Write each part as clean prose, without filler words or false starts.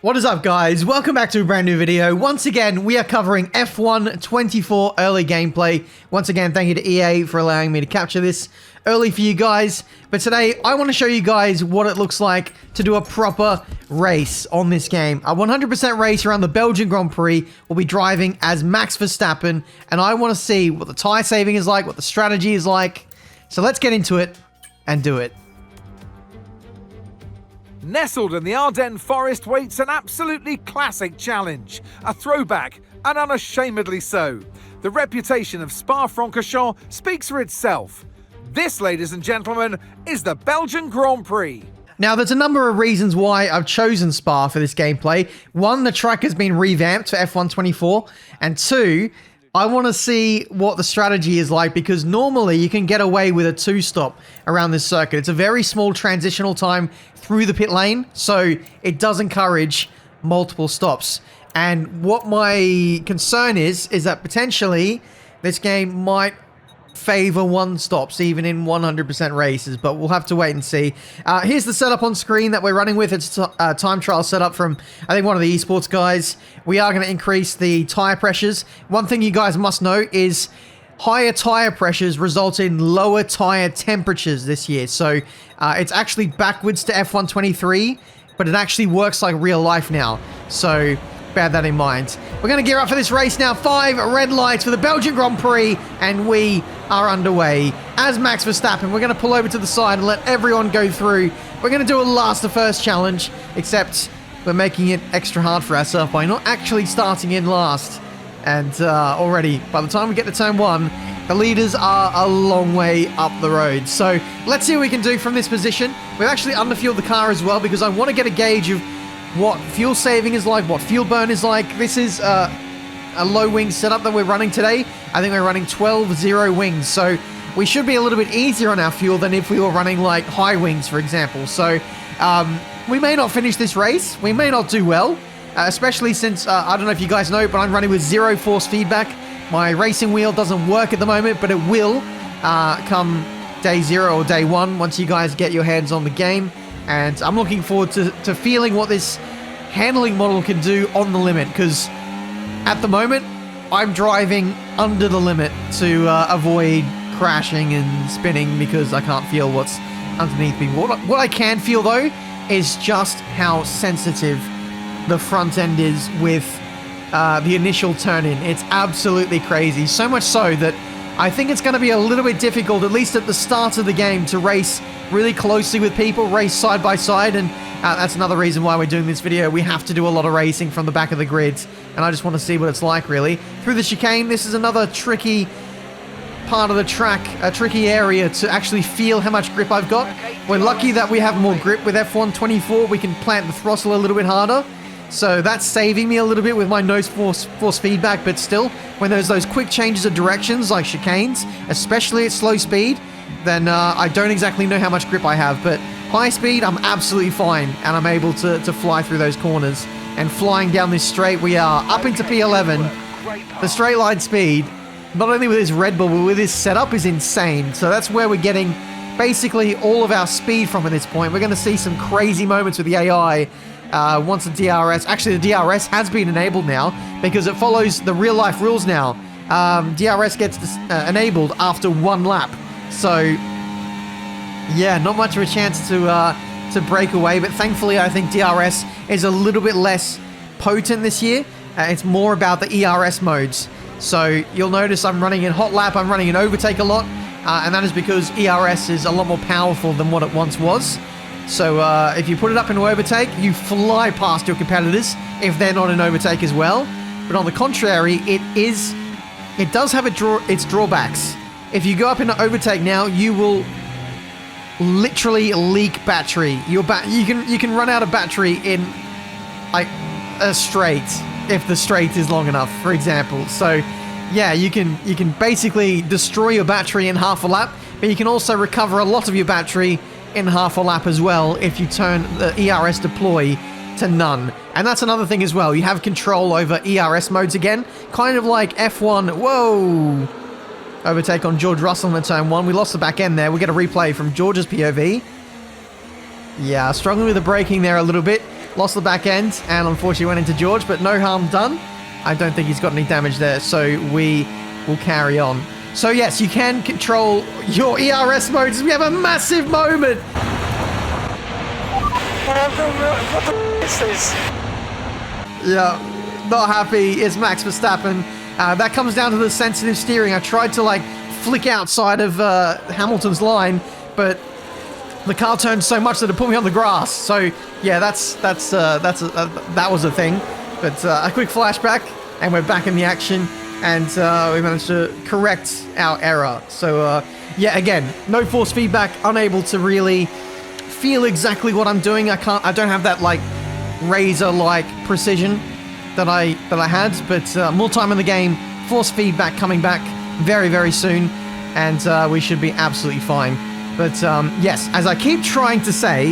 What is up, guys? Welcome back to a brand new video. Once again, we are covering F1 24 early gameplay. Once again, thank you to EA for allowing me to capture this early for you guys. But today, I want to show you guys what it looks like to do a proper race on this game. A 100% race around the Belgian Grand Prix. We'll be driving as Max Verstappen, and I want to see what the tire saving is like, what the strategy is like. So let's get into it and do it. Nestled in the Ardennes forest waits an absolutely classic challenge. A throwback, and unashamedly so. The reputation of Spa-Francorchamps speaks for itself. This, ladies and gentlemen, is the Belgian Grand Prix. Now, there's a number of reasons why I've chosen Spa for this gameplay. One, the track has been revamped for F1 24. And two, I want to see what the strategy is like, because normally you can get away with a two-stop around this circuit. It's a very small transitional time through the pit lane, so it does encourage multiple stops. And what my concern is that potentially this game might favor one stops even in 100% races, but we'll have to wait and see. Here's the setup on screen that we're running with. It's a time trial setup from, I think, one of the esports guys. We are going to increase the tire pressures. One thing you guys must know is higher tire pressures result in lower tire temperatures this year. So it's actually backwards to F1 23, but it actually works like real life now. So bear that in mind. We're going to gear up for this race now. 5 red lights for the Belgian Grand Prix, and we are underway. As Max Verstappen, we're going to pull over to the side and let everyone go through. We're going to do a last to first challenge, except we're making it extra hard for ourselves by not actually starting in last. And already, by the time we get to turn 1, the leaders are a long way up the road. So let's see what we can do from this position. We've actually underfueled the car as well, because I want to get a gauge of what fuel saving is like, what fuel burn is like. This is a low wing setup that we're running today. I think we're running 12-0 wings, so we should be a little bit easier on our fuel than if we were running like high wings, for example. So we may not finish this race. We may not do well, especially since, I don't know if you guys know, but I'm running with 0 force feedback. My racing wheel doesn't work at the moment, but it will come day 0 or day 1 once you guys get your hands on the game. And I'm looking forward to feeling what this handling model can do on the limit, because at the moment, I'm driving under the limit to avoid crashing and spinning, because I can't feel what's underneath me. What I can feel, though, is just how sensitive the front end is with the initial turn-in. It's absolutely crazy. So much so that I think it's going to be a little bit difficult, at least at the start of the game, to race really closely with people, race side by side, and that's another reason why we're doing this video. We have to do a lot of racing from the back of the grids, and I just want to see what it's like, really. Through the chicane, this is another tricky part of the track, a tricky area to actually feel how much grip I've got. We're lucky that we have more grip with F1 24. We can plant the throttle a little bit harder, so that's saving me a little bit with my nose force feedback, but still, when there's those quick changes of directions like chicanes, especially at slow speed, then I don't exactly know how much grip I have. But high speed, I'm absolutely fine, and I'm able to fly through those corners. And flying down this straight, we are up into P11. The straight line speed, not only with this Red Bull, but with this setup, is insane. So that's where we're getting basically all of our speed from at this point. We're going to see some crazy moments with the AI once the DRS... Actually, the DRS has been enabled now, because it follows the real-life rules now. DRS gets enabled after 1 lap. So, yeah, not much of a chance to break away, but thankfully I think DRS is a little bit less potent this year. It's more about the ERS modes. So you'll notice I'm running in hot lap, I'm running in overtake a lot, and that is because ERS is a lot more powerful than what it once was. So if you put it up into overtake, you fly past your competitors if they're not in overtake as well. But on the contrary, it does have its drawbacks. If you go up into overtake now, you will literally leak battery. You can run out of battery in like a straight, if the straight is long enough, for example. So yeah, you can basically destroy your battery in half a lap, but you can also recover a lot of your battery in half a lap as well if you turn the ERS deploy to none. And that's another thing as well. You have control over ERS modes again, kind of like F1. Whoa! Overtake on George Russell in turn 1. We lost the back end there. We get a replay from George's POV. Yeah, struggling with the braking there a little bit. lost the back end, and unfortunately went into George, but no harm done. I don't think he's got any damage there, so we will carry on. So yes, you can control your ERS modes. We have a massive moment. What the is this? Yeah, not happy is Max Verstappen. That comes down to the sensitive steering. I tried to like flick outside of Hamilton's line, but the car turned so much that it put me on the grass. So yeah, that was a thing. But a quick flashback, and we're back in the action, and we managed to correct our error. So yeah, again, no force feedback, unable to really feel exactly what I'm doing. I don't have that like razor-like precision that I had, but more time in the game, force feedback coming back very, very soon, and we should be absolutely fine. But yes, as I keep trying to say,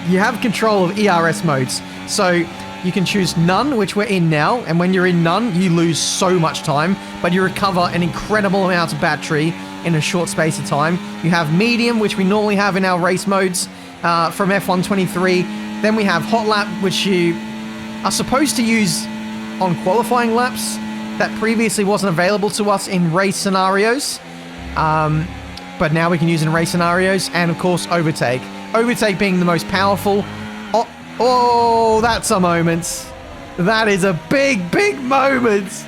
you have control of ERS modes. So you can choose none, which we're in now, and when you're in none, you lose so much time, but you recover an incredible amount of battery in a short space of time. You have medium, which we normally have in our race modes from F1 23. Then we have hot lap, which you are supposed to use on qualifying laps that previously wasn't available to us in race scenarios. But now we can use in race scenarios, and of course overtake. Overtake being the most powerful. Oh, that's a moment. That is a big, big moment.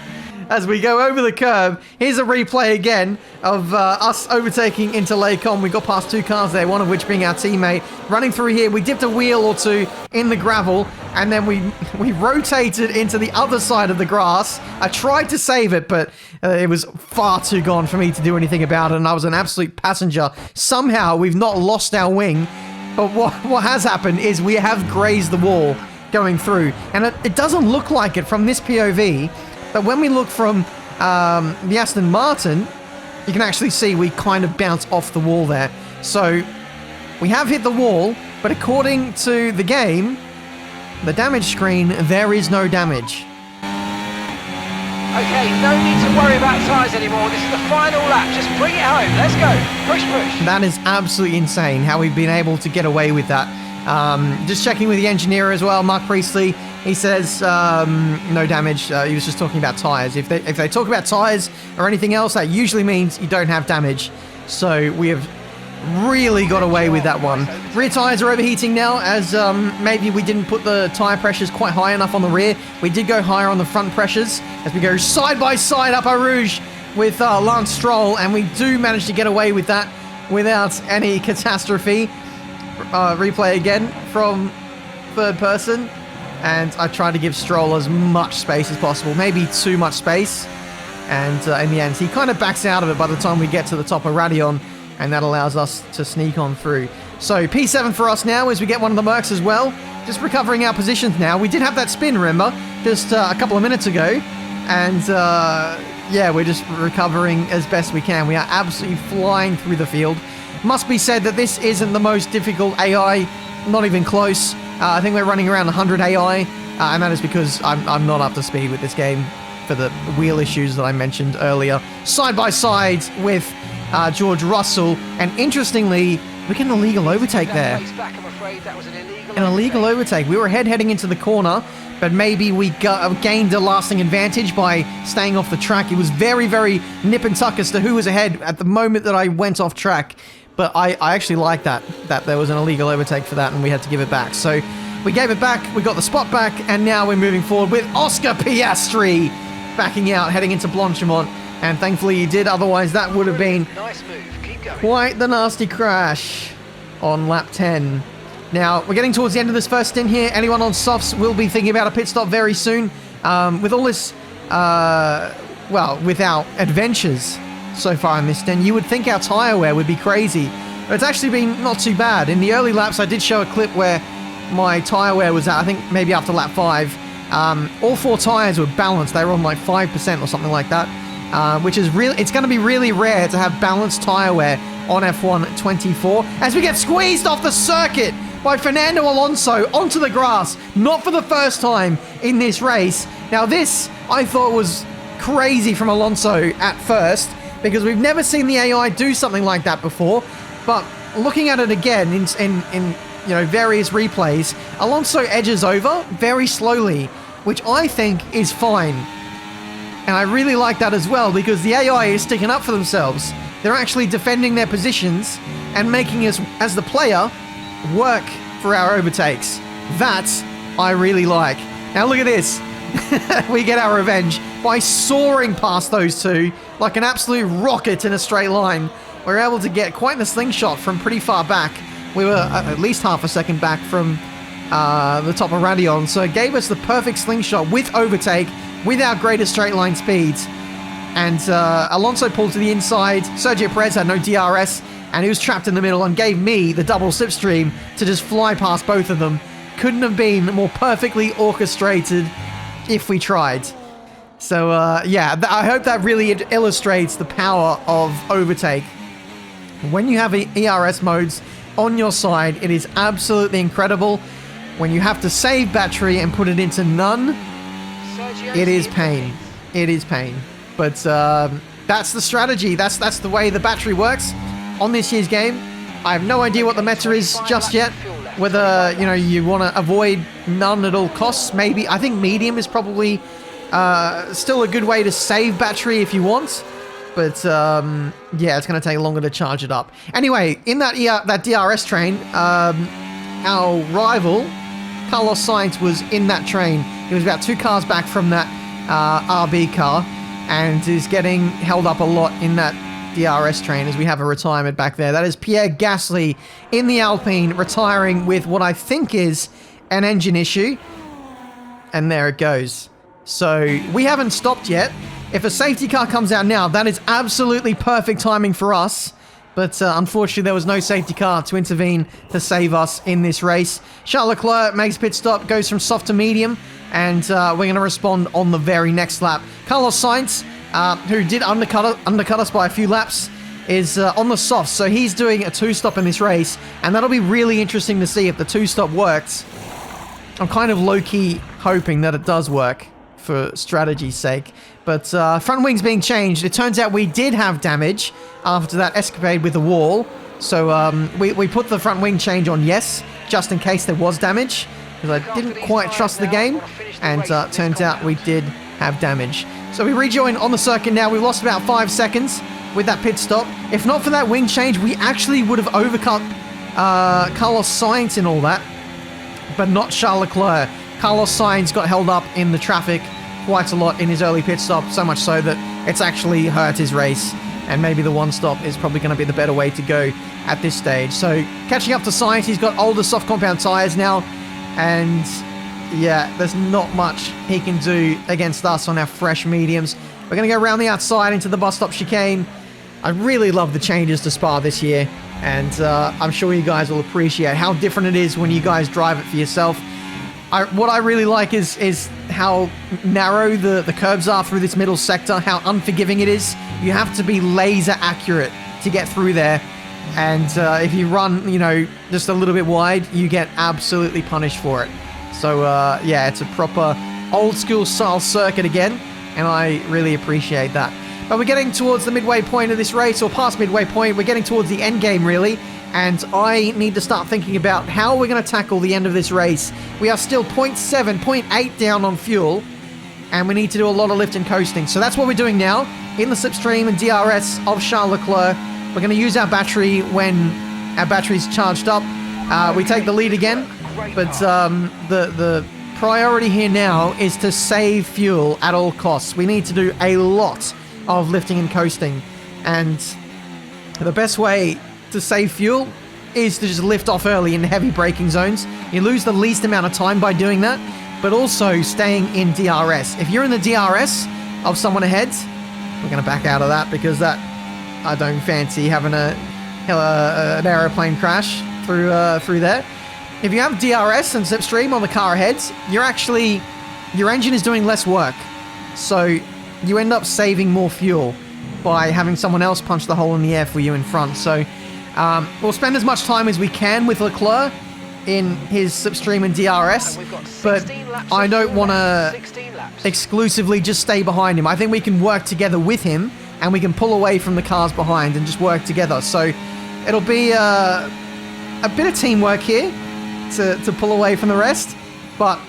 As we go over the curb, here's a replay again of us overtaking into Lecom. We got past two cars there, one of which being our teammate. Running through here, we dipped a wheel or two in the gravel, and then we rotated into the other side of the grass. I tried to save it, but it was far too gone for me to do anything about it, and I was an absolute passenger. Somehow, we've not lost our wing, but what has happened is we have grazed the wall going through, and it doesn't look like it from this POV. But when we look from the Aston Martin, you can actually see we kind of bounce off the wall there. So we have hit the wall, but according to the game, the damage screen, there is no damage. Okay, no need to worry about tyres anymore. This is the final lap. Just bring it home. Let's go. Push, push. That is absolutely insane how we've been able to get away with that. Just checking with the engineer as well, Mark Priestley. He says no damage. He was just talking about tyres. If they talk about tyres or anything else, that usually means you don't have damage. So we have really got away with that one. Rear tyres are overheating now, as maybe we didn't put the tyre pressures quite high enough on the rear. We did go higher on the front pressures as we go side by side up our Rouge with Lance Stroll, and we do manage to get away with that without any catastrophe. Replay again from third person, and I try to give Stroll as much space as possible, maybe too much space, and in the end he kind of backs out of it by the time we get to the top of Radion, and that allows us to sneak on through. So P7 for us now as we get one of the Mercs as well, just recovering our positions now. We did have that spin, remember, just a couple of minutes ago, and yeah, we're just recovering as best we can. We are absolutely flying through the field. Must be said that this isn't the most difficult AI, not even close. I think we're running around 100 AI, and that is because I'm not up to speed with this game for the wheel issues that I mentioned earlier. Side by side with George Russell, and interestingly, we get an illegal overtake there. An illegal overtake. We were heading into the corner, but maybe we gained a lasting advantage by staying off the track. It was very, very nip and tuck as to who was ahead at the moment that I went off track. But I actually like that there was an illegal overtake for that, and we had to give it back. So we gave it back, we got the spot back, and now we're moving forward with Oscar Piastri backing out, heading into Blanchimont. And thankfully he did, otherwise that would have been Nice move. Keep going. quite the nasty crash on lap 10. Now, we're getting towards the end of this first stint here. Anyone on softs will be thinking about a pit stop very soon. With all this, well, without adventures so far in this stint, you would think our tyre wear would be crazy. But it's actually been not too bad. In the early laps, I did show a clip where my tyre wear was at, I think, maybe after lap 5. All 4 tyres were balanced. They were on like 5% or something like that. Which is really, it's going to be really rare to have balanced tyre wear on F1 24 as we get squeezed off the circuit by Fernando Alonso onto the grass, not for the first time in this race. Now this, I thought, was crazy from Alonso at first, because we've never seen the AI do something like that before, but looking at it again in various replays, Alonso edges over very slowly, which I think is fine. And I really like that as well, because the AI is sticking up for themselves. They're actually defending their positions and making us, as the player, work for our overtakes. That I really like. Now look at this. We get our revenge by soaring past those two like an absolute rocket in a straight line. We're able to get quite the slingshot from pretty far back. We were at least half a second back from the top of Radion, so it gave us the perfect slingshot with overtake, with our greatest straight line speeds. And Alonso pulled to the inside. Sergio Perez had no DRS, and he was trapped in the middle and gave me the double slipstream to just fly past both of them. Couldn't have been more perfectly orchestrated if we tried. So yeah, I hope that really illustrates the power of overtake. When you have ERS modes on your side, it is absolutely incredible. When you have to save battery and put it into none, it is pain. It is pain. But that's the strategy. That's the way the battery works on this year's game. I have no idea what the meta is just yet. Whether you want to avoid none at all costs, maybe. I think medium is probably still a good way to save battery if you want. But yeah, it's going to take longer to charge it up. Anyway, in that DRS train, our rival Carlos Sainz was in that train. He was about 2 cars back from that RB car, and is getting held up a lot in that DRS train as we have a retirement back there. That is Pierre Gasly in the Alpine, retiring with what I think is an engine issue. And there it goes. So we haven't stopped yet. If a safety car comes out now, that is absolutely perfect timing for us. But unfortunately, there was no safety car to intervene to save us in this race. Charles Leclerc makes pit stop, goes from soft to medium, and we're going to respond on the very next lap. Carlos Sainz, who did undercut us by a few laps, is on the soft, so he's doing a 2-stop in this race, and that'll be really interesting to see if the 2-stop works. I'm kind of low-key hoping that it does work for strategy's sake. But front wing's being changed. It turns out we did have damage after that escapade with the wall. So we put the front wing change on yes, just in case there was damage, because I didn't quite trust the game. And turns out we did have damage. So we rejoin on the circuit now. We lost about 5 seconds with that pit stop. If not for that wing change, we actually would have overcut Carlos Sainz in all that, but not Charles Leclerc. Carlos Sainz got held up in the traffic quite a lot in his early pit stop, so much so that it's actually hurt his race, and maybe the 1-stop is probably going to be the better way to go at this stage. So catching up to Sainz, he's got older soft compound tyres now, and yeah, there's not much he can do against us on our fresh mediums. We're going to go around the outside into the bus stop chicane. I really love the changes to Spa this year, and I'm sure you guys will appreciate how different it is when you guys drive it for yourself. What I really like is how narrow the curbs are through this middle sector, how unforgiving it is. You have to be laser accurate to get through there. And if you run, just a little bit wide, you get absolutely punished for it. So, yeah, it's a proper old school style circuit again, and I really appreciate that. But we're getting towards the midway point of this race, or past midway point. We're getting towards the end game, really. And I need to start thinking about how we're going to tackle the end of this race. We are still 0.7, 0.8 down on fuel, and we need to do a lot of lift and coasting. So that's what we're doing now in the slipstream and DRS of Charles Leclerc. We're going to use our battery when our battery's charged up. We take the lead again, but the priority here now is to save fuel at all costs. We need to do a lot of lifting and coasting, and the best way to save fuel is to just lift off early in heavy braking zones. You lose the least amount of time by doing that, but also staying in DRS. If you're in the DRS of someone ahead, we're going to back out of that, because that I don't fancy having an aeroplane crash through there. If you have DRS and slipstream on the car ahead, your engine is doing less work, so you end up saving more fuel by having someone else punch the hole in the air for you in front. So we'll spend as much time as we can with Leclerc in his slipstream and DRS, but I don't want to exclusively just stay behind him. I think we can work together with him, and we can pull away from the cars behind and just work together. So it'll be a bit of teamwork here, to pull away from the rest. But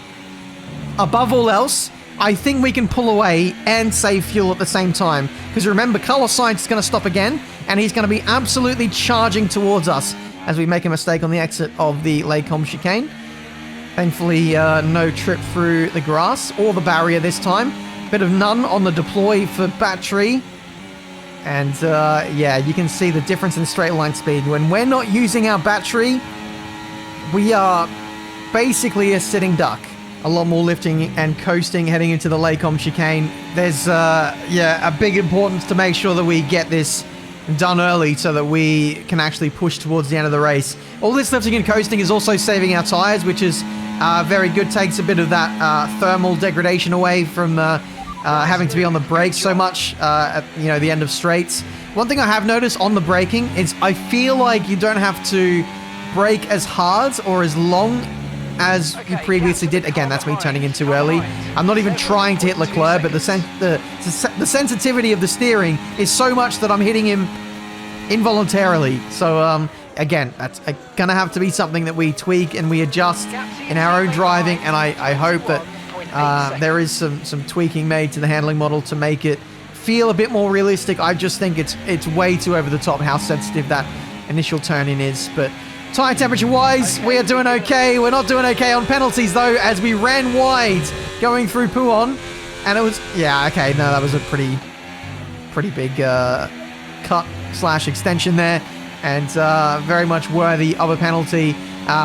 above all else, I think we can pull away and save fuel at the same time. Because remember, Carlos Sainz is going to stop again, and he's going to be absolutely charging towards us as we make a mistake on the exit of the Les Combes chicane. Thankfully, no trip through the grass or the barrier this time. Bit of none on the deploy for battery. And yeah, you can see the difference in straight line speed. When we're not using our battery, we are basically a sitting duck. A lot more lifting and coasting heading into the Les Combes chicane. There's yeah, a big importance to make sure that we get this done early so that we can actually push towards the end of the race. All this lifting and coasting is also saving our tires, which is very good. Takes a bit of that thermal degradation away from having to be on the brakes so much at the end of straights. One thing I have noticed on the braking is I feel like you don't have to brake as hard or as long as you previously did. Again, that's me turning in too early. I'm not even trying to hit Leclerc, but the sensitivity of the steering is so much that I'm hitting him involuntarily. So again, that's gonna have to be something that we tweak and we adjust in our own driving, and I hope that there is some tweaking made to the handling model to make it feel a bit more realistic. I just think it's way too over the top how sensitive that initial turn-in is. But tire temperature wise, we are doing okay. We're not doing okay on penalties though, as we ran wide going through Pouhon, and it was, yeah, okay, no, that was a pretty big cut / extension there, and very much worthy of a penalty.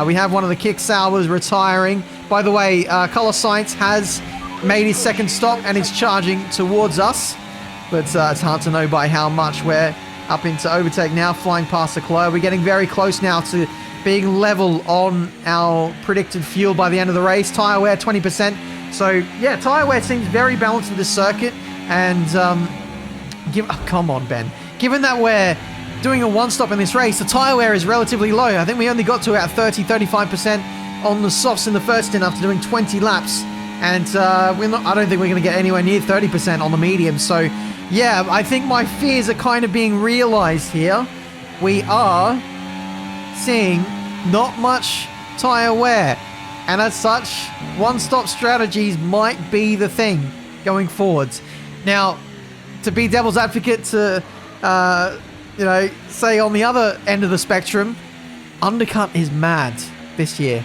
We have one of the kick sours retiring. By the way, Carlos Sainz has made his second stop and is charging towards us, but it's hard to know by how much. We're up into overtake now, flying past Leclerc. We're getting very close now to being level on our predicted fuel by the end of the race. Tyre wear 20%. So yeah, tyre wear seems very balanced with this circuit. And come on, Ben. Given that we're doing a one stop in this race, the tyre wear is relatively low. I think we only got to about 30-35% on the softs in the first stint after doing 20 laps. And I don't think we're going to get anywhere near 30% on the medium. So yeah, I think my fears are kind of being realized here. We are seeing not much tyre wear, and as such, one-stop strategies might be the thing going forwards. Now, to be devil's advocate, to say on the other end of the spectrum, undercut is mad this year.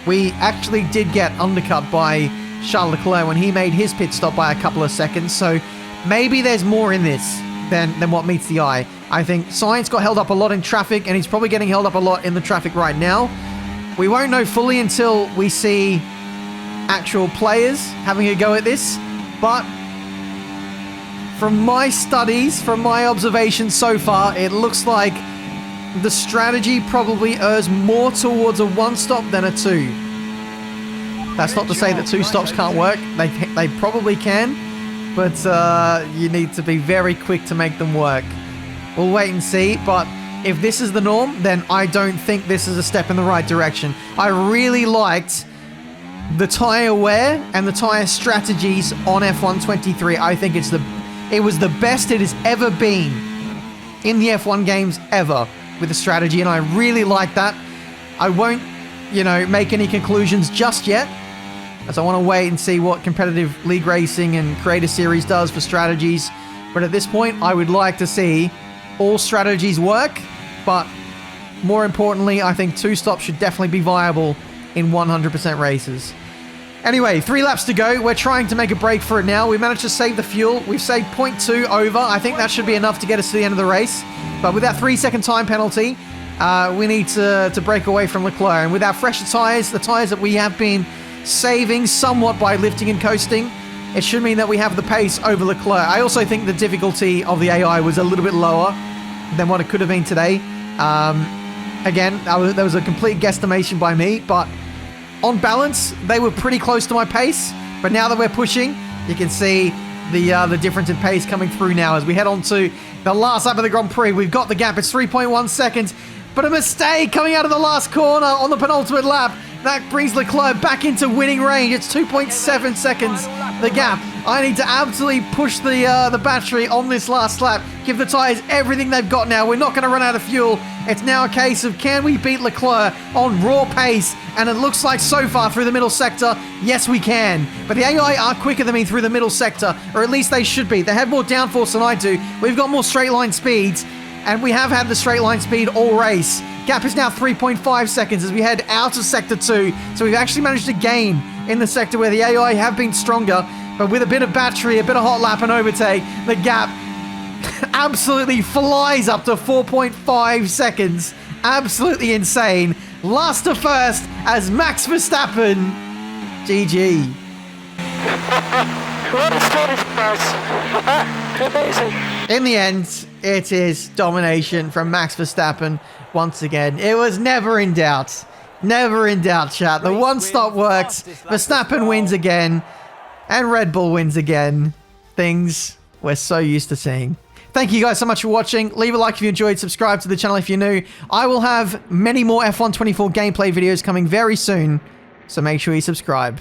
We actually did get undercut by Charles Leclerc when he made his pit stop by a couple of seconds, so maybe there's more in this than what meets the eye. I think Sainz got held up a lot in traffic, and he's probably getting held up a lot in the traffic right now. We won't know fully until we see actual players having a go at this, but from my studies, from my observations so far, it looks like the strategy probably errs more towards a one-stop than a two. That's not to say that two stops can't work. They probably can, but you need to be very quick to make them work. We'll wait and see, but if this is the norm, then I don't think this is a step in the right direction. I really liked the tyre wear and the tyre strategies on F1 23. I think it was the best it has ever been in the F1 games ever with the strategy, and I really like that. I won't, make any conclusions just yet, as I want to wait and see what competitive league racing and Creator Series does for strategies. But at this point, I would like to see all strategies work, but more importantly, I think two stops should definitely be viable in 100% races. Anyway, 3 laps to go. We're trying to make a break for it now. We managed to save the fuel. We've saved 0.2 over. I think that should be enough to get us to the end of the race. But with that 3-second time penalty, we need to break away from Leclerc. And with our fresher tyres, the tyres that we have been saving somewhat by lifting and coasting, it should mean that we have the pace over Leclerc. I also think the difficulty of the AI was a little bit lower than what it could have been today. Again, that was a complete guesstimation by me, but on balance, they were pretty close to my pace. But now that we're pushing, you can see the difference in pace coming through now as we head on to the last lap of the Grand Prix. We've got the gap. It's 3.1 seconds, but a mistake coming out of the last corner on the penultimate lap. That brings Leclerc back into winning range. It's 2.7 seconds, the gap. I need to absolutely push the battery on this last lap. Give the tyres everything they've got now. We're not going to run out of fuel It's now a case of can we beat Leclerc on raw pace? And it looks like so far through the middle sector, yes we can. But the AI are quicker than me through the middle sector, or at least they should be. They have more downforce than I do. We've got more straight line speeds, and we have had the straight line speed all race. Gap is now 3.5 seconds as we head out of Sector 2. So we've actually managed to gain in the sector where the AI have been stronger. But with a bit of battery, a bit of hot lap and overtake, the gap absolutely flies up to 4.5 seconds. Absolutely insane. Last to first as Max Verstappen. GG. In the end, it is domination from Max Verstappen once again. It was never in doubt. Never in doubt, chat. The one stop works. Verstappen wins again. And Red Bull wins again. Things we're so used to seeing. Thank you guys so much for watching. Leave a like if you enjoyed. Subscribe to the channel if you're new. I will have many more F1 24 gameplay videos coming very soon. So make sure you subscribe.